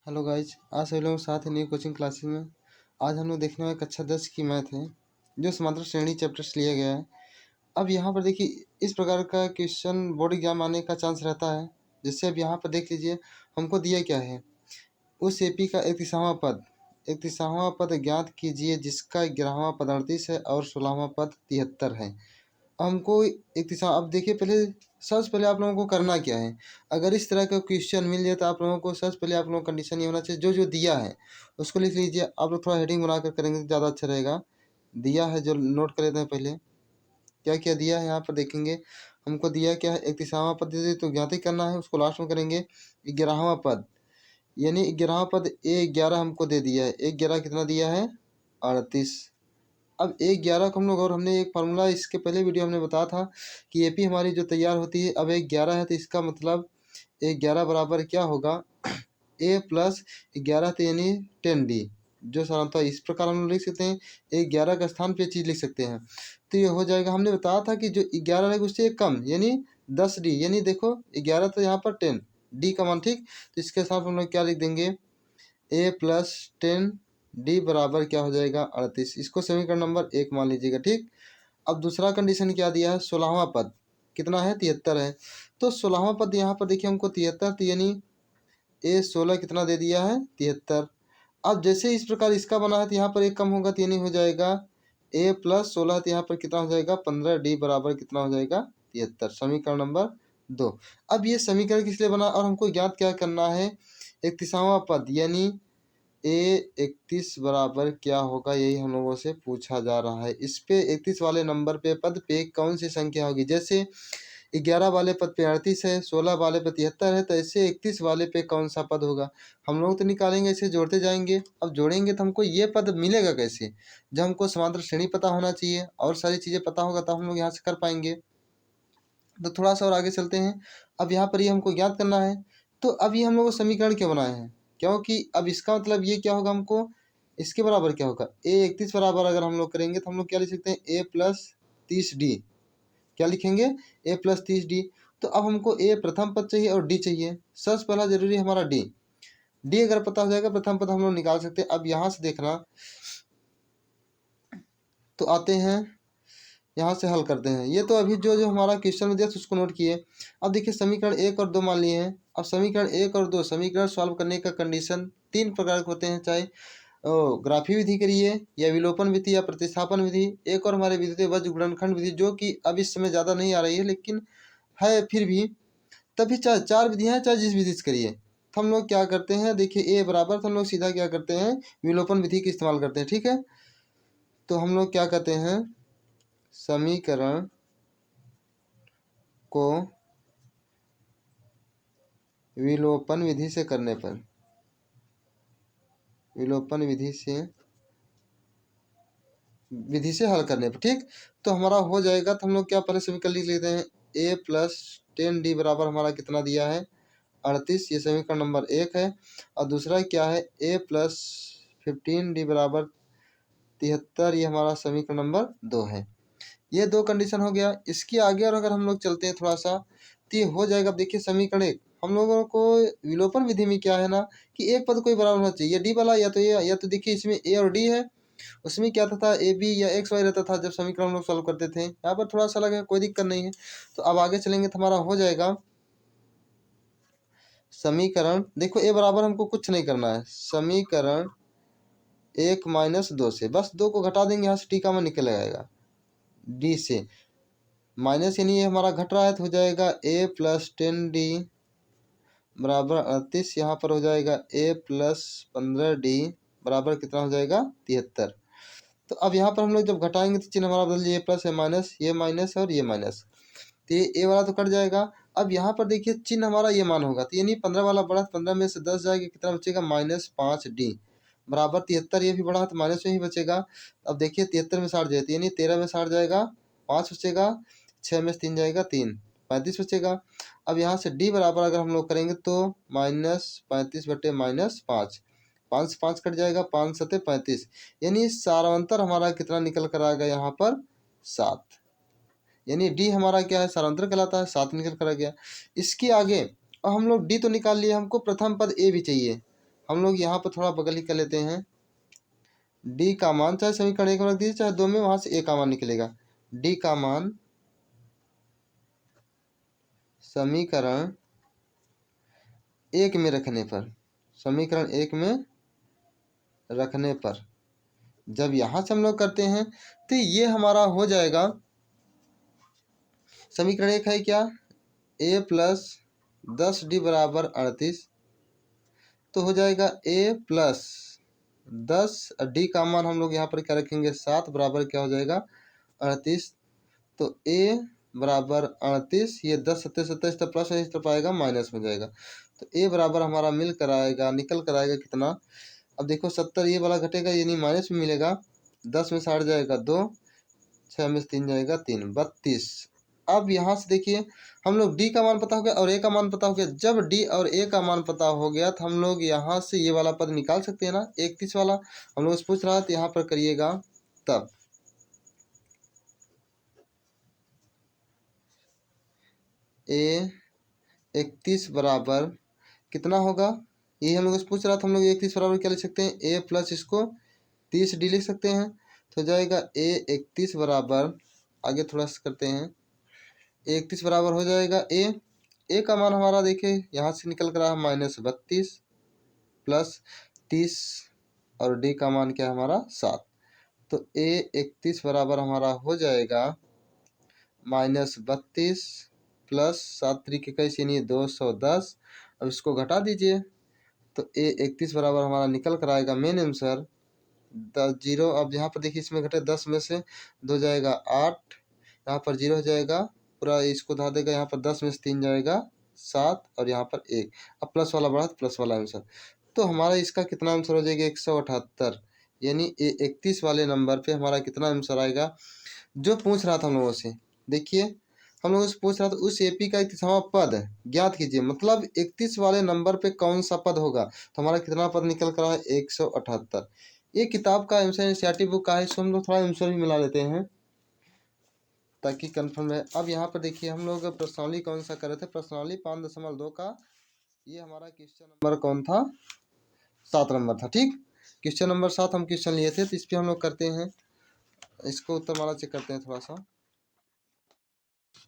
Hello guys, आज सभी लोग साथ ही न्यू कोचिंग क्लासेस में। आज हम लोग देखने वाले कक्षा 10 की मैथ है जो समांतर श्रेणी चैप्टर से लिया गया है। अब यहाँ पर देखिए इस प्रकार का क्वेश्चन बोर्ड एग्जाम आने का चांस रहता है। जिससे अब यहाँ पर देख लीजिए हमको दिया क्या है। उस एपी का 31वां पद ज्ञात कीजिए जिसका 11वां पद 38 है और 16वां पद 73 है। हमको 31वां, अब देखिए पहले सबसे पहले आप लोगों को करना क्या है। अगर इस तरह का क्वेश्चन मिल जाए तो आप लोगों को सबसे पहले आप लोगों का कंडीशन ये होना चाहिए, जो जो दिया है उसको लिख लीजिए। आप लोग थोड़ा हेडिंग बनाकर करेंगे तो ज़्यादा अच्छा रहेगा। दिया है जो नोट कर लेते हैं पहले। क्या क्या दिया है यहाँ पर देखेंगे। हमको दिया क्या है, 31वां पद दे तो ज्ञात ही करना है, उसको लास्ट में करेंगे। 11वां पद यानी 11वां पद A11 हमको दे दिया है। A11 कितना दिया है, 38। अब A11 को हम लोग, और हमने एक फार्मूला इसके पहले वीडियो हमने बताया था कि एपी हमारी जो तैयार होती है, अब A11 है तो इसका मतलब A11 बराबर क्या होगा, A प्लस 11 तो यानी 10D जो साधारणतः इस प्रकार हम लोग लिख सकते हैं। A11 के स्थान पे चीज़ लिख सकते हैं तो ये हो जाएगा। हमने बताया था कि जो 11 है उससे एक कम यानी 10D, यानी देखो 11 तो यहाँ पर 10D का मान, ठीक। तो इसके साथ हम लोग क्या लिख देंगे, A प्लस 10D बराबर क्या हो जाएगा, 38। इसको समीकरण नंबर 1 मान लीजिएगा, ठीक। अब दूसरा कंडीशन क्या दिया है, 16वां पद कितना है, 73 है। तो 16वां पद यहाँ पर देखिए हमको 73, तो यानी A16 कितना दे दिया है, 73। अब जैसे इस प्रकार इसका बना है तो यहाँ पर एक कम होगा तो यानी हो जाएगा A प्लस 16, तो यहाँ पर कितना हो जाएगा, 15D बराबर कितना हो जाएगा, 73। समीकरण नंबर 2। अब ये समीकरण किस लिए बना और हमको ज्ञात क्या करना है, 31वां पद यानी A31 बराबर क्या होगा, यही हम लोगों से पूछा जा रहा है। इस पे 31 वाले नंबर पे पद पे कौन सी संख्या होगी। जैसे 11 वाले पद पे 38 है, 16 वाले पे 73 है, तो ऐसे 31 वाले पे कौन सा पद होगा। हम लोग तो निकालेंगे, ऐसे जोड़ते जाएंगे। अब जोड़ेंगे तो हमको ये पद मिलेगा कैसे, जब हमको समांतर श्रेणी पता होना चाहिए और सारी चीज़ें पता होगा तब हम लोग यहाँ से कर पाएंगे। तो थोड़ा सा और आगे चलते हैं। अब यहाँ पर ये हमको ज्ञात करना है। तो अब ये हम लोग समीकरण क्यों बनाए हैं, क्योंकि अब इसका मतलब ये क्या होगा, हमको इसके बराबर क्या होगा, A31 बराबर अगर हम लोग करेंगे तो हम लोग क्या लिख सकते हैं, A प्लस 30D। क्या लिखेंगे, A प्लस 30D। तो अब हमको A प्रथम पद चाहिए और D चाहिए। सबसे पहला जरूरी हमारा D अगर पता हो जाएगा प्रथम पद हम लोग निकाल सकते हैं। अब यहाँ से देखना, तो आते हैं यहाँ से हल करते हैं। ये तो अभी जो जो हमारा क्वेश्चन में दिया था उसको नोट किए। अब देखिए समीकरण 1 और 2 मान लिए हैं। अब समीकरण 1 और 2 समीकरण सॉल्व करने का कंडीशन 3 प्रकार के होते हैं, चाहे ग्राफी विधि करिए या विलोपन विधि या प्रतिस्थापन विधि। एक और हमारे विधि थे वज्र गुणनखंड विधि, जो कि अब इस समय ज़्यादा नहीं आ रही है लेकिन है फिर भी। तभी चाहे 4 विधियाँ हैं, चाहे जिस विधि से करिए। तो हम लोग क्या करते हैं, देखिए A बराबर, तो हम लोग सीधा क्या करते हैं, विलोपन विधि का इस्तेमाल करते हैं, ठीक है। तो हम लोग क्या करते हैं, समीकरण को विलोपन विधि से करने पर, विलोपन विधि से हल करने पर, ठीक। तो हमारा हो जाएगा। तो हम लोग क्या पहले समीकरण लिख लेते हैं, A प्लस 10D बराबर हमारा कितना दिया है, 38। ये समीकरण नंबर 1 है। और दूसरा क्या है, A प्लस 15D बराबर 73। ये हमारा समीकरण नंबर 2 है। ये 2 कंडीशन हो गया। इसके आगे और अगर हम लोग चलते हैं थोड़ा सा तो ये हो जाएगा। अब देखिए समीकरण 1 हम लोगों को विलोपन विधि में क्या है ना, कि एक पद कोई बराबर होना चाहिए, डी वाला या तो ये, या तो देखिए इसमें A और D है। उसमें क्या था, ए बी या एक्स वाई रहता था जब समीकरण हम लोग सॉल्व करते थे। यहाँ पर थोड़ा सा लगा, कोई दिक्कत नहीं है। तो अब आगे चलेंगे तो हमारा हो जाएगा समीकरण, देखो A बराबर हमको कुछ नहीं करना है, समीकरण 1 माइनस 2 से, बस 2 को घटा देंगे, यहाँ से टी का मान निकल आएगा D से। माइनस यानी ये हमारा घट रहा है तो हो जाएगा A प्लस 10D बराबर 38। यहाँ पर हो जाएगा A प्लस 15D बराबर कितना हो जाएगा, 73। तो अब यहाँ पर हम लोग जब घटाएंगे तो चिन्ह हमारा बदल जाए, प्लस है माइनस, ये माइनस और ये माइनस, तो ये A वाला तो कट जाएगा। अब यहाँ पर देखिए चिन्ह हमारा ये मान होगा, तो यानी 15 वाला बढ़ा, 15 में से 10 जाएगा, कितना बचेगा, -5D बराबर 73। ये भी बढ़ा तो माइनस में ही बचेगा। अब देखिए 73 में 60 जाए, यानी 13 में 60 जाएगा, 5 बचेगा, 6 में से 3 जाएगा 3, 35 बचेगा। अब यहाँ से D बराबर अगर हम लोग करेंगे तो -35 बटे -5, 5 से 5 कट जाएगा, 5 सते 35, यानी सारांतर हमारा कितना निकल कर आएगा यहाँ पर, 7। यानी D हमारा क्या है, सारांतर कहलाता है, 7 निकल कर आ गया। इसके आगे अब हम लोग D तो निकाल लिए, हमको प्रथम पद A भी चाहिए। हम लोग यहाँ पर थोड़ा बगल ही कर लेते हैं। डी का मान चाहे समीकरण 1 में रख दीजिए चाहे 2 में, वहां से ए का मान निकलेगा। डी का मान समीकरण 1 में रखने पर, समीकरण 1 में रखने पर जब यहाँ से हम लोग करते हैं तो ये हमारा हो जाएगा, समीकरण 1 है क्या, a प्लस 10d बराबर 38, तो हो जाएगा a प्लस 10d का मान हम लोग यहाँ पर क्या रखेंगे 7 बराबर क्या हो जाएगा 38, तो a बराबर 38, ये 10 सत्तर 27 तो प्लस है, इस तरफ आएगा माइनस में जाएगा, तो a बराबर हमारा मिल कर आएगा, निकल कर आएगा कितना, अब देखो 70 ये वाला घटेगा यानी माइनस में मिलेगा, 10 में से हट जाएगा 2, 6 में से 3 जाएगा 3, 32। अब यहाँ से देखिए हम लोग d का मान पता हो गया और a का मान पता हो गया। जब d और a का मान पता हो गया तो हम लोग यहाँ से ये वाला पद निकाल सकते हैं ना, 31 वाला हम लोग पूछ रहा है, तो यहाँ पर करिएगा तब a 31 बराबर कितना होगा, ये हम लोग पूछ रहा था, हम लोग 31 बराबर क्या लिख सकते हैं, a प्लस इसको 30d लिख सकते हैं, तो जाएगा a 31 बराबर, आगे थोड़ा सा करते हैं, 31 बराबर हो जाएगा a का मान हमारा देखिए यहाँ से निकल कर आया -32 प्लस 30 और d का मान क्या है हमारा 7, तो a 31 बराबर हमारा हो जाएगा -32 प्लस 7 तरीके का यानी 210। अब इसको घटा दीजिए तो a 31 बराबर हमारा निकल कर आएगा मेन आंसर 0। अब यहाँ पर देखिए इसमें घटे 10 में से 2 जाएगा 8, यहाँ पर 0 हो जाएगा, पूरा इसको धा देगा, यहाँ पर 10 में से 3 जाएगा 7 और यहाँ पर 1, अब प्लस वाला बढ़ा तो प्लस वाला आंसर, तो हमारा इसका कितना आंसर हो जाएगा 178, यानी 31 वाले नंबर पे हमारा कितना आंसर आएगा, जो पूछ रहा था हम लोगों से। देखिए हम लोगों से पूछ रहा था उस एपी का 31वां पद ज्ञात कीजिए, मतलब 31 वाले नंबर पे कौन सा पद होगा, तो हमारा कितना पद निकल कर है 178। ये किताब का आंसर एनसीईआरटी बुक का है, इसको हम लोग थोड़ा आंसर भी मिला लेते हैं ताकि कंफर्म है। अब यहाँ पर देखिए हम लोग प्रश्नावली कौन सा कर रहे थे, प्रश्नावली 5.2 का ये हमारा क्वेश्चन नंबर कौन था, 7 नंबर था। ठीक, क्वेश्चन नंबर 7 हम क्वेश्चन लिए थे, तो इस पर हम लोग करते हैं, इसको उत्तरमाला चेक करते हैं थोड़ा सा।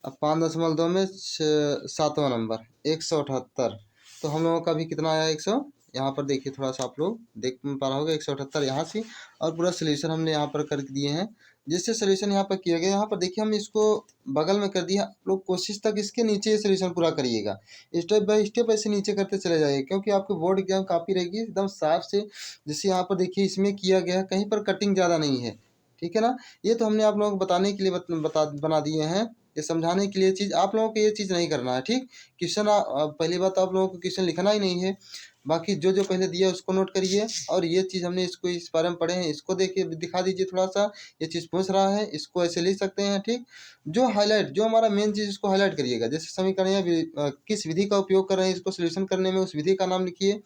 अब 5.2 में 7वां नंबर 178, तो हम लोगों का भी कितना आया 100, यहाँ पर देखिए थोड़ा सा आप लोग देख पा रहा होगा 178 यहाँ से, और पूरा सोल्यूशन हमने यहाँ पर कर दिए हैं। जिससे सोल्यूशन यहाँ पर किया गया, यहाँ पर देखिए हम इसको बगल में कर दिया, आप लोग कोशिश तक इसके नीचे सोल्यूशन पूरा करिएगा, स्टेप बाय स्टेप ऐसे नीचे करते चले जाइए, क्योंकि आपको बोर्ड एग्जाम कापी रहेगी एकदम साफ से। जैसे यहाँ पर देखिए इसमें किया गया है, कहीं पर कटिंग ज़्यादा नहीं है, ठीक है ना, ये तो हमने आप लोगों को बताने के लिए बना दिए हैं, ये समझाने के लिए चीज़, आप लोगों को ये चीज़ नहीं करना है। ठीक, क्वेश्चन पहली बात आप लोगों को क्वेश्चन लिखना ही नहीं है, बाकी जो जो पहले दिया उसको नोट करिए, और ये चीज़ हमने इसको इस बारे में पढ़े हैं इसको देखिए दिखा दीजिए थोड़ा सा, ये चीज़ पूछ रहा है इसको ऐसे लिख सकते हैं। ठीक, जो हाईलाइट जो हमारा मेन चीज़ इसको हाईलाइट करिएगा, जैसे समीकरण या किस विधि का उपयोग कर रहे हैं इसको सोल्यूशन करने में, उस विधि का नाम लिखिए।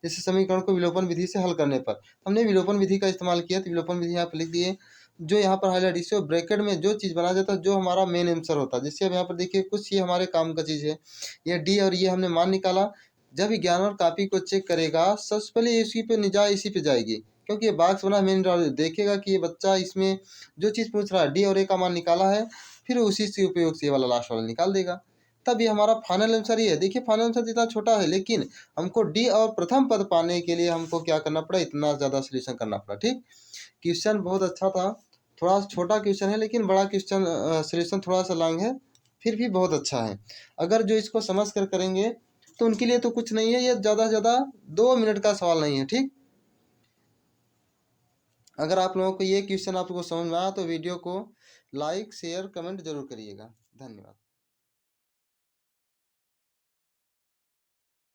जैसे समीकरण को विलोपन विधि से हल करने पर हमने विलोपन विधि का इस्तेमाल किया, तो विलोपन विधि यहाँ पर लिख दिए, जो यहाँ पर हाईलाइट इसे ब्रैकेट में जो चीज़ बनाया जाता है जो हमारा मेन आंसर होता है। जैसे अब यहाँ पर देखिए कुछ ये हमारे काम का चीज़ है, ये डी और ये हमने मान निकाला, जब ज्ञान और कॉपी को चेक करेगा सबसे पहले इसी पे निगाह इसी पे जाएगी, क्योंकि ये बॉक्स बना मेन देखेगा कि ये बच्चा इसमें जो चीज़ पूछ रहा है डी और ए का मान निकाला है, फिर उसी से उपयोग से ये वाला लास्ट वाला निकाल देगा, तब ये हमारा फाइनल आंसर ही है। देखिए फाइनल आंसर जितना छोटा है, लेकिन हमको डी और प्रथम पद पाने के लिए हमको क्या करना पड़ा, इतना ज़्यादा सोल्यूशन करना पड़ा। ठीक, क्वेश्चन बहुत अच्छा था, थोड़ा छोटा क्वेश्चन है लेकिन बड़ा क्वेश्चन सोल्यूशन थोड़ा सा लॉन्ग है, फिर भी बहुत अच्छा है। अगर जो इसको समझ कर करेंगे तो उनके लिए तो कुछ नहीं है, ये ज़्यादा से ज़्यादा 2 मिनट का सवाल नहीं है। ठीक, अगर आप लोगों को ये क्वेश्चन आप लोगों को समझ में आया तो वीडियो को लाइक शेयर कमेंट जरूर करिएगा। धन्यवाद।